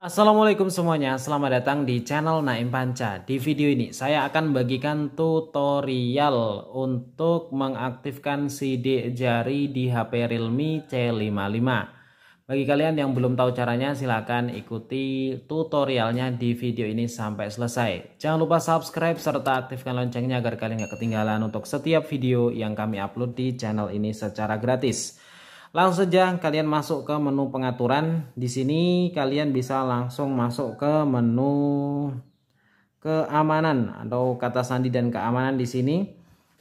Assalamualaikum semuanya, selamat datang di channel Naim Panca. Di video ini saya akan bagikan tutorial untuk mengaktifkan sidik jari di HP Realme C55. Bagi kalian yang belum tahu caranya, silahkan ikuti tutorialnya di video ini sampai selesai. Jangan lupa subscribe serta aktifkan loncengnya agar kalian gak ketinggalan untuk setiap video yang kami upload di channel ini secara gratis. Langsung saja kalian masuk ke menu pengaturan. Di sini kalian bisa langsung masuk ke menu keamanan atau kata sandi dan keamanan di sini.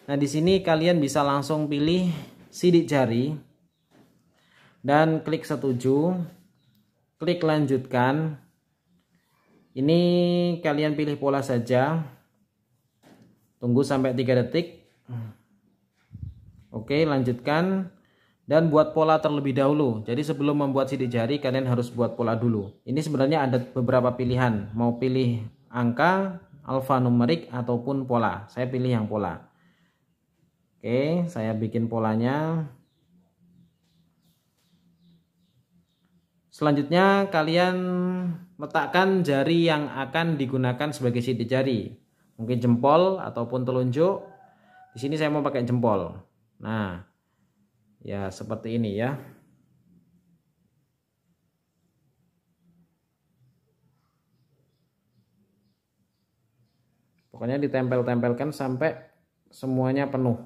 Nah, di sini kalian bisa langsung pilih sidik jari dan klik setuju. Klik lanjutkan. Ini kalian pilih pola saja. Tunggu sampai 3 detik. Oke, lanjutkan. Dan buat pola terlebih dahulu. Jadi sebelum membuat sidik jari kalian harus buat pola dulu. Ini sebenarnya ada beberapa pilihan. Mau pilih angka, alfanumerik ataupun pola. Saya pilih yang pola. Oke, saya bikin polanya. Selanjutnya kalian letakkan jari yang akan digunakan sebagai sidik jari. Mungkin jempol ataupun telunjuk. Di sini saya mau pakai jempol. Nah, ya seperti ini ya. Pokoknya ditempel-tempelkan sampai semuanya penuh.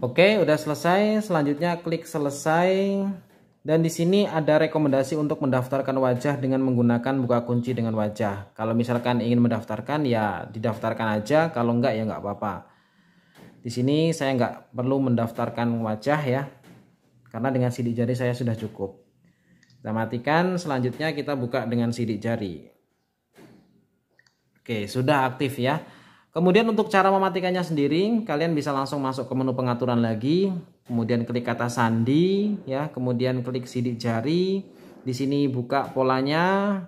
Oke, udah selesai. Selanjutnya klik selesai. Dan di sini ada rekomendasi untuk mendaftarkan wajah dengan menggunakan buka kunci dengan wajah. Kalau misalkan ingin mendaftarkan ya didaftarkan aja, kalau enggak ya enggak apa-apa. Di sini saya enggak perlu mendaftarkan wajah ya, karena dengan sidik jari saya sudah cukup. Kita matikan, selanjutnya kita buka dengan sidik jari. Oke, sudah aktif ya. Kemudian untuk cara mematikannya sendiri, kalian bisa langsung masuk ke menu pengaturan lagi, kemudian klik kata sandi ya, kemudian klik sidik jari. Di sini buka polanya.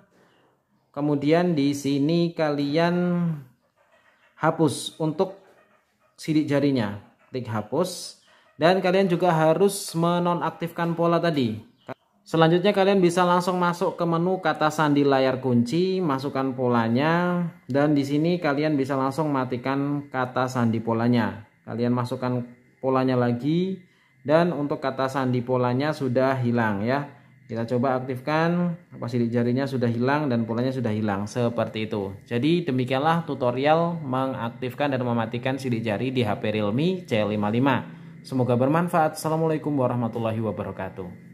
Kemudian di sini kalian hapus untuk sidik jarinya. Klik hapus dan kalian juga harus menonaktifkan pola tadi. Selanjutnya kalian bisa langsung masuk ke menu kata sandi layar kunci, masukkan polanya, dan di sini kalian bisa langsung matikan kata sandi polanya. Kalian masukkan polanya lagi, dan untuk kata sandi polanya sudah hilang ya. Kita coba aktifkan, apa sidik jarinya sudah hilang dan polanya sudah hilang seperti itu. Jadi demikianlah tutorial mengaktifkan dan mematikan sidik jari di HP Realme C55. Semoga bermanfaat. Assalamualaikum warahmatullahi wabarakatuh.